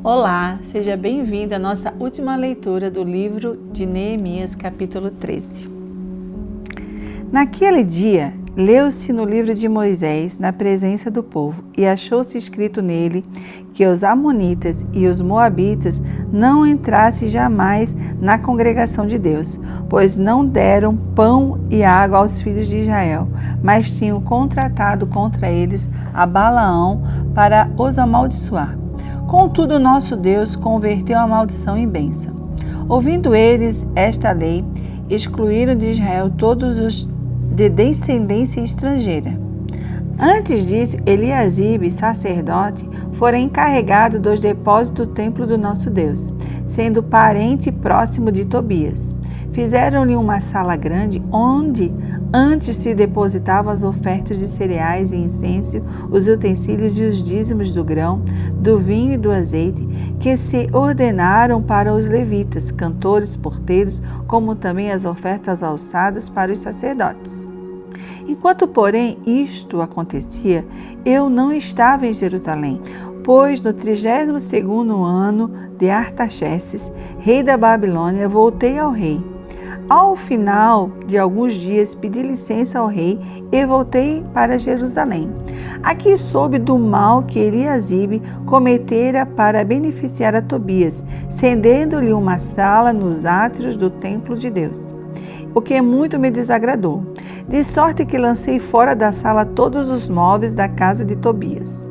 Olá, seja bem-vindo à nossa última leitura do livro de Neemias, capítulo 13. Naquele dia, leu-se no livro de Moisés, na presença do povo, e achou-se escrito nele que os amonitas e os moabitas não entrassem jamais na congregação de Deus, pois não deram pão e água aos filhos de Israel, mas tinham contratado contra eles a Balaão para os amaldiçoar. Contudo, nosso Deus converteu a maldição em bênção. Ouvindo eles esta lei, excluíram de Israel todos os de descendência estrangeira. Antes disso, Eliasibe, sacerdote, fora encarregado dos depósitos do templo do nosso Deus, sendo parente próximo de Tobias. Fizeram-lhe uma sala grande, onde antes se depositavam as ofertas de cereais e incenso, os utensílios e os dízimos do grão, do vinho e do azeite, que se ordenaram para os levitas, cantores, porteiros, como também as ofertas alçadas para os sacerdotes. Enquanto, porém, isto acontecia, eu não estava em Jerusalém, pois no 32º ano de Artaxerxes, rei da Babilônia, voltei ao rei. Ao final de alguns dias, pedi licença ao rei e voltei para Jerusalém. Aqui soube do mal que Eliasibe cometera para beneficiar a Tobias, cedendo-lhe uma sala nos átrios do templo de Deus, o que muito me desagradou, de sorte que lancei fora da sala todos os móveis da casa de Tobias.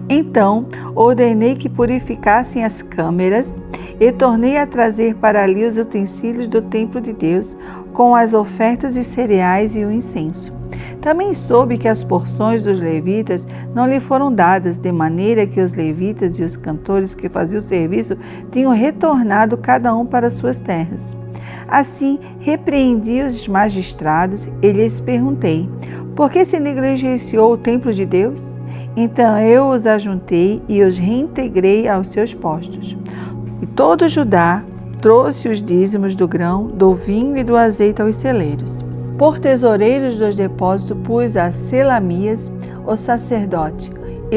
Então ordenei que purificassem as câmeras e tornei a trazer para ali os utensílios do templo de Deus, com as ofertas e cereais e o incenso. Também soube que as porções dos levitas não lhe foram dadas, de maneira que os levitas e os cantores que faziam o serviço tinham retornado cada um para suas terras. Assim, repreendi os magistrados e lhes perguntei: por que se negligenciou o templo de Deus? Então eu os ajuntei e os reintegrei aos seus postos. E todo Judá trouxe os dízimos do grão, do vinho e do azeite aos celeiros. Por tesoureiros dos depósitos pus a Selamias, o sacerdote,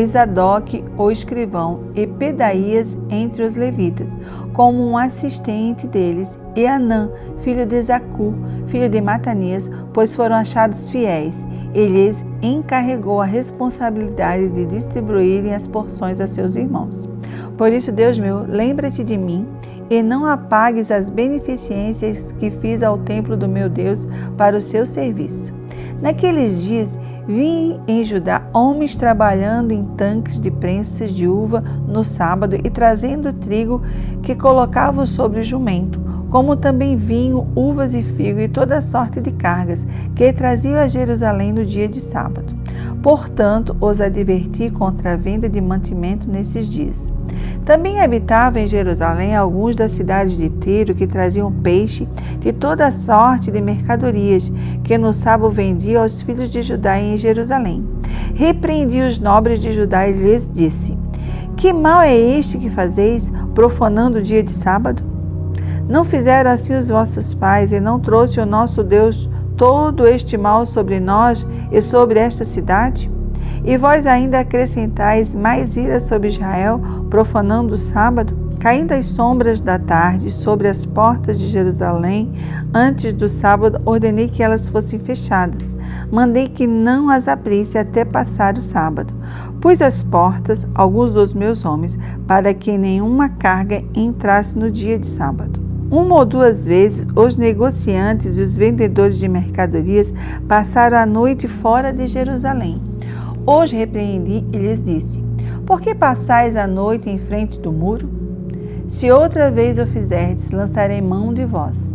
Zadoque, o escrivão, e Pedaías entre os levitas, como um assistente deles, e Anã, filho de Zacur, filho de Matanias, pois foram achados fiéis. Ele lhes encarregou a responsabilidade de distribuírem as porções a seus irmãos. Por isso, Deus meu, lembra-te de mim e não apagues as beneficências que fiz ao templo do meu Deus para o seu serviço. Naqueles dias, vi em Judá homens trabalhando em tanques de prensas de uva no sábado e trazendo trigo que colocavam sobre o jumento, como também vinho, uvas e figo e toda sorte de cargas que traziam a Jerusalém no dia de sábado. Portanto, os adverti contra a venda de mantimento nesses dias. Também habitavam em Jerusalém alguns das cidades de Tiro que traziam peixe de toda sorte de mercadorias, que no sábado vendiam aos filhos de Judá em Jerusalém. Repreendi os nobres de Judá e lhes disse: que mal é este que fazeis, profanando o dia de sábado? Não fizeram assim os vossos pais, e não trouxe o nosso Deus todo este mal sobre nós e sobre esta cidade? E vós ainda acrescentais mais ira sobre Israel, profanando o sábado? Caindo as sombras da tarde sobre as portas de Jerusalém, antes do sábado, ordenei que elas fossem fechadas. Mandei que não as abrisse até passar o sábado. Pus às portas alguns dos meus homens, para que nenhuma carga entrasse no dia de sábado. Uma ou duas vezes, os negociantes e os vendedores de mercadorias passaram a noite fora de Jerusalém. Os repreendi e lhes disse: por que passais a noite em frente do muro? Se outra vez o fizerdes, lançarei mão de vós.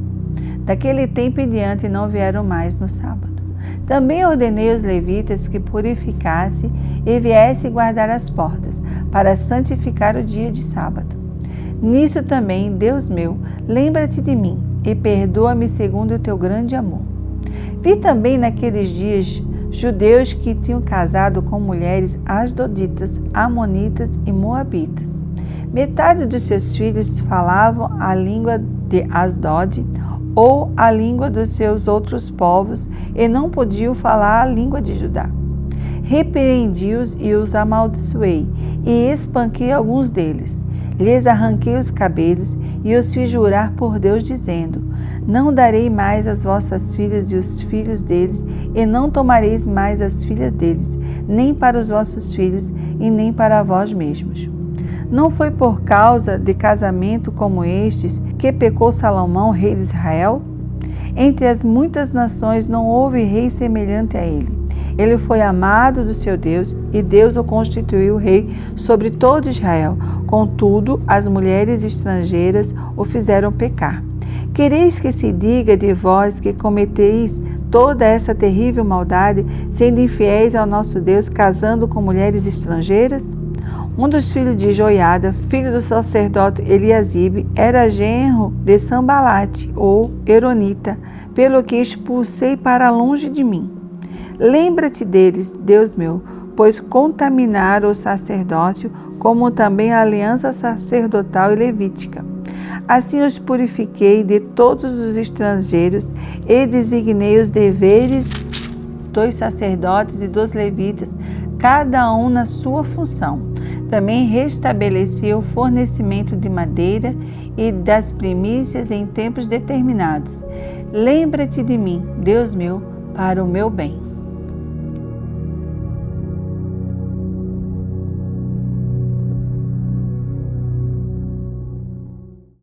Daquele tempo em diante não vieram mais no sábado. Também ordenei aos levitas que purificassem e viessem guardar as portas, para santificar o dia de sábado. Nisso também, Deus meu, lembra-te de mim e perdoa-me segundo o teu grande amor. Vi também naqueles dias judeus que tinham casado com mulheres asdoditas, amonitas e moabitas. Metade dos seus filhos falavam a língua de Asdod ou a língua dos seus outros povos e não podiam falar a língua de Judá. Repreendi-os e os amaldiçoei, e espanquei alguns deles. Lhes arranquei os cabelos e os fiz jurar por Deus, dizendo: não darei mais as vossas filhas e os filhos deles, e não tomareis mais as filhas deles, nem para os vossos filhos e nem para vós mesmos. Não foi por causa de casamento como estes que pecou Salomão, rei de Israel? Entre as muitas nações não houve rei semelhante a ele. Ele foi amado do seu Deus, e Deus o constituiu rei sobre todo Israel. Contudo, as mulheres estrangeiras o fizeram pecar. Quereis que se diga de vós que cometeis toda essa terrível maldade, sendo infiéis ao nosso Deus, casando com mulheres estrangeiras? Um dos filhos de Joiada, filho do sacerdote Eliasibe, era genro de Sambalate, ou Eronita, pelo que expulsei para longe de mim. Lembra-te deles, Deus meu, pois contaminaram o sacerdócio, como também a aliança sacerdotal e levítica. Assim os purifiquei de todos os estrangeiros e designei os deveres dos sacerdotes e dos levitas, cada um na sua função. Também restabeleci o fornecimento de madeira e das primícias em tempos determinados. Lembra-te de mim, Deus meu, para o meu bem.